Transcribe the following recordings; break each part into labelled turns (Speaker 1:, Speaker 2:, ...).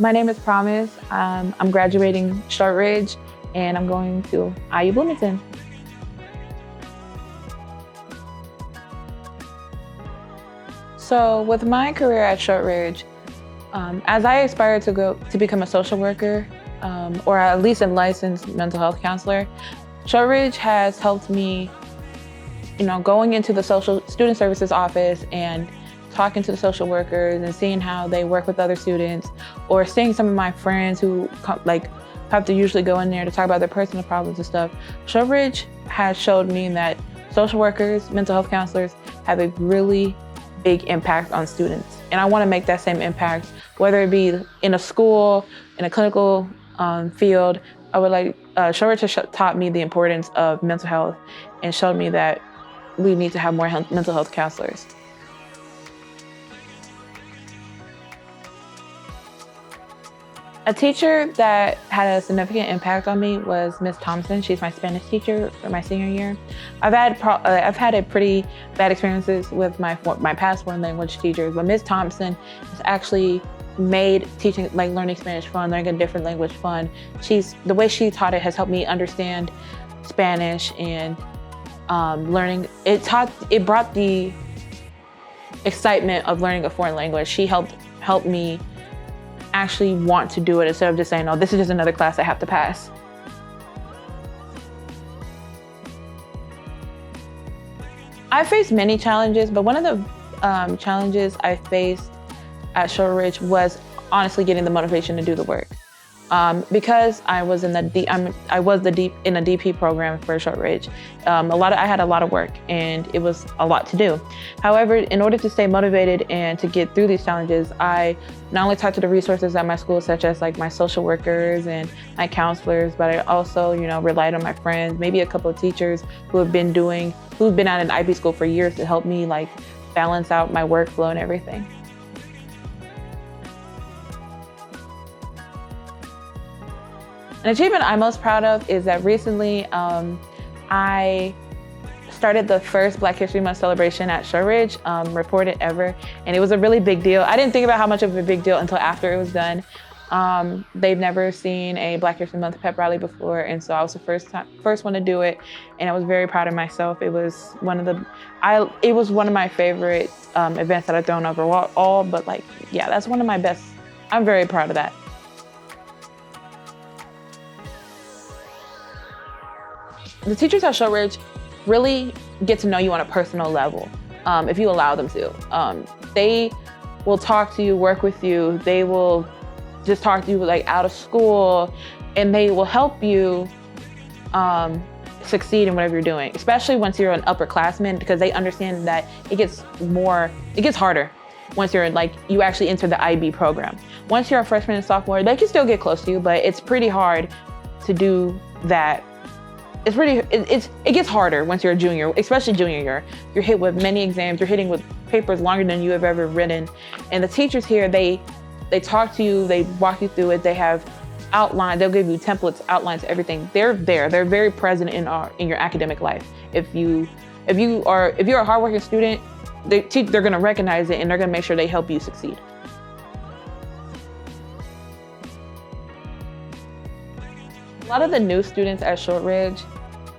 Speaker 1: My name is Promise. I'm graduating Shortridge and I'm going to IU Bloomington. So with my career at Shortridge, as I aspire to become a social worker, or at least a licensed mental health counselor, Shortridge has helped me, going into the student services office and talking to the social workers and seeing how they work with other students, or seeing some of my friends who have to usually go in there to talk about their personal problems and stuff. Shortridge has showed me that social workers, mental health counselors have a really big impact on students. And I want to make that same impact, whether it be in a school, in a clinical field. I would like, Shortridge has taught me the importance of mental health and showed me that we need to have more mental health counselors. A teacher that had a significant impact on me was Miss Thompson. She's my Spanish teacher for my senior year. I've had a pretty bad experiences with my past foreign language teachers, but Miss Thompson has actually made teaching, learning Spanish fun, learning a different language fun. The way she taught it has helped me understand Spanish, and learning. It brought the excitement of learning a foreign language. She helped me actually want to do it instead of just saying, oh, this is just another class I have to pass. I faced many challenges, but one of the challenges I faced at Shortridge was honestly getting the motivation to do the work. Because I was in a DP program for Shortridge. I had a lot of work and it was a lot to do. However, in order to stay motivated and to get through these challenges, I not only talked to the resources at my school, such as my social workers and my counselors, but I also, relied on my friends, maybe a couple of teachers who've been at an IB school for years to help me balance out my workflow and everything. An achievement I'm most proud of is that recently I started the first Black History Month celebration at Shortridge, reported ever, and it was a really big deal. I didn't think about how much of a big deal until after it was done. They've never seen a Black History Month pep rally before, and so I was the first one to do it, and I was very proud of myself. It was one of my favorite events that I've thrown overall, but that's one of my best. I'm very proud of that. The teachers at Shortridge really get to know you on a personal level, if you allow them to. They will talk to you, work with you. They will just talk to you out of school, and they will help you succeed in whatever you're doing, especially once you're an upperclassman, because they understand that it gets harder once you actually enter the IB program. Once you're a freshman and sophomore, they can still get close to you, but it's pretty hard to do that. It gets harder once you're a junior, especially junior year. You're hit with many exams, you're hitting with papers longer than you have ever written. And the teachers here, they talk to you, they walk you through it, they have outlines, they'll give you templates, outlines, everything. They're very present in your academic life. If you're a hardworking student, they're gonna recognize it and they're gonna make sure they help you succeed. A lot of the new students at Shortridge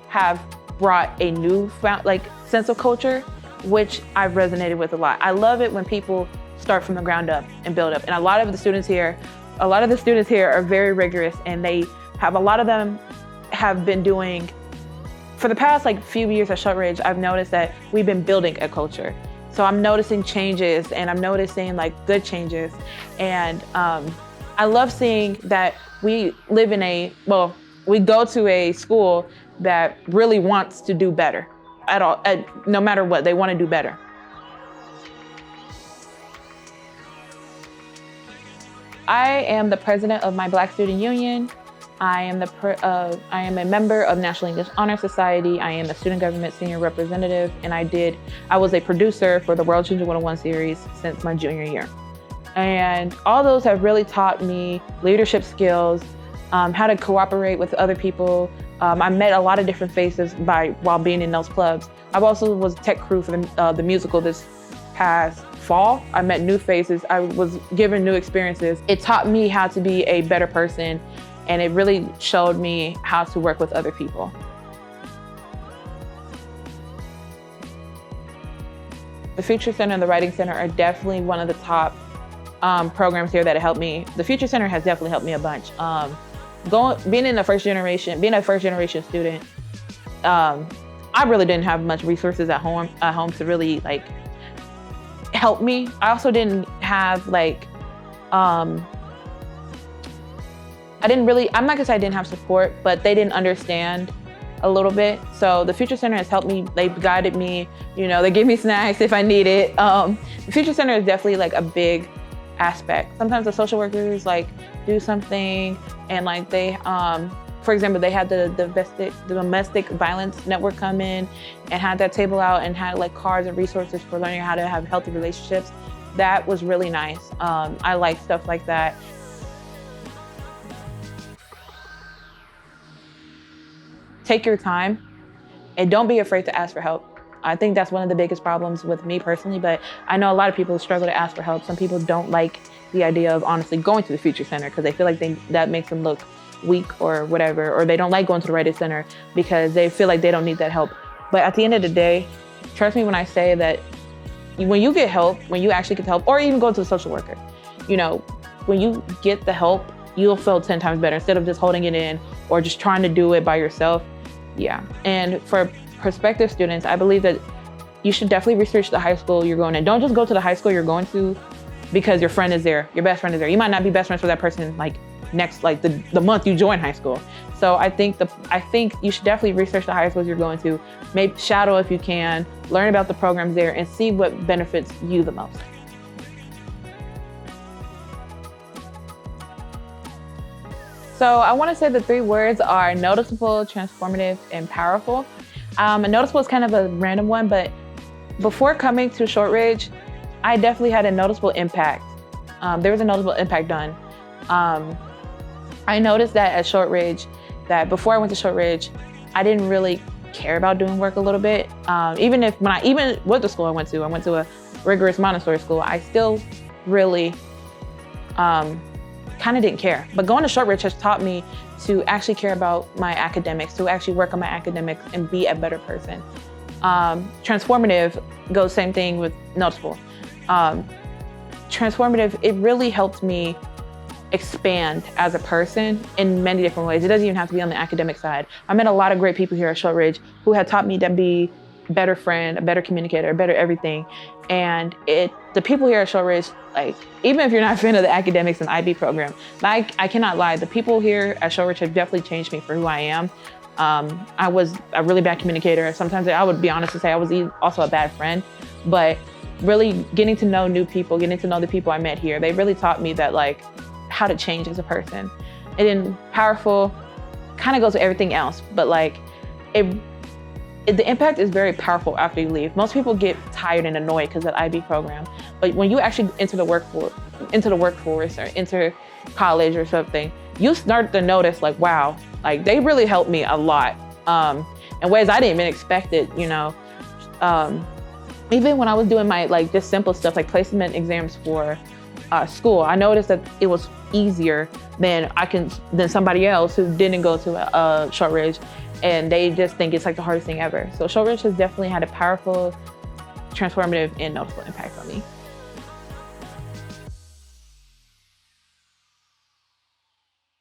Speaker 1: have brought a newfound sense of culture, which I've resonated with a lot. I love it when people start from the ground up and build up. And a lot of the students here are very rigorous, and a lot of them have been doing, for the past few years at Shortridge, I've noticed that we've been building a culture. So I'm noticing changes, and I'm noticing good changes. And I love seeing that we go to a school that really wants to do better no matter what, they want to do better. I am the president of my Black Student Union. I am a member of National English Honor Society. I am a student government senior representative, and I was a producer for the World Changing 101 series since my junior year. And all those have really taught me leadership skills, how to cooperate with other people. I met a lot of different faces while being in those clubs. I also was tech crew for the musical this past fall. I met new faces. I was given new experiences. It taught me how to be a better person, and it really showed me how to work with other people. The Future Center and the Writing Center are definitely one of the top programs here that helped me. The Future Center has definitely helped me a bunch. Being a first generation student, I really didn't have much resources at home to really like help me. I also didn't have like, I'm not gonna say I didn't have support, but they didn't understand a little bit. So the Future Center has helped me. They've guided me, you know, they give me snacks if I need it. The Future Center is definitely like a big aspect. Sometimes the social workers like do something and like they, for example, they had the domestic violence network come in and had that table out and had like cards and resources for learning how to have healthy relationships. That was really nice. I like stuff like that. Take your time and don't be afraid to ask for help. I think that's one of the biggest problems with me personally, but I know a lot of people struggle to ask for help. Some people don't like the idea of honestly going to the Future Center because they feel like that makes them look weak or whatever, or they don't like going to the Writing Center because they feel like they don't need that help. But at the end of the day, trust me when I say that when you get help, when you actually get help, or even go to a social worker, you know, when you get the help, you'll feel 10 times better instead of just holding it in or just trying to do it by yourself. Yeah, and for prospective students, I believe that you should definitely research the high school you're going to. Don't just go to the high school you're going to because your friend is there, your best friend is there. You might not be best friends with that person like the month you join high school. So I think you should definitely research the high schools you're going to, maybe shadow if you can, learn about the programs there and see what benefits you the most. So I want to say the 3 words are noticeable, transformative, and powerful. And noticeable is kind of a random one, but before coming to Shortridge, I definitely had a noticeable impact. There was a noticeable impact done. I noticed that at Shortridge, that before I went to Shortridge, I didn't really care about doing work a little bit. Even with the school I went to a rigorous Montessori school, I still really kind of didn't care. But going to Shortridge has taught me to actually care about my academics, to actually work on my academics and be a better person. Transformative goes same thing with noticeable. Transformative, it really helped me expand as a person in many different ways. It doesn't even have to be on the academic side. I met a lot of great people here at Shortridge who had taught me to be a better friend, a better communicator, a better everything. And the people here at Shortridge, like, even if you're not a fan of the academics and IB program, like, I cannot lie, the people here at Shortridge have definitely changed me for who I am. I was a really bad communicator. Sometimes I would be honest and say I was also a bad friend, but really getting to know new people, getting to know the people I met here, they really taught me that, like, how to change as a person. And then powerful kind of goes with everything else, but like, the impact is very powerful after you leave. Most people get tired and annoyed because of the IB program, but when you actually enter the workforce or enter college or something, you start to notice like, wow, like they really helped me a lot in ways I didn't even expect it, you know. Even when I was doing my like just simple stuff like placement exams for school, I noticed that it was easier than somebody else who didn't go to Shortridge, and they just think it's like the hardest thing ever. So Shortridge has definitely had a powerful, transformative, and noticeable impact on me.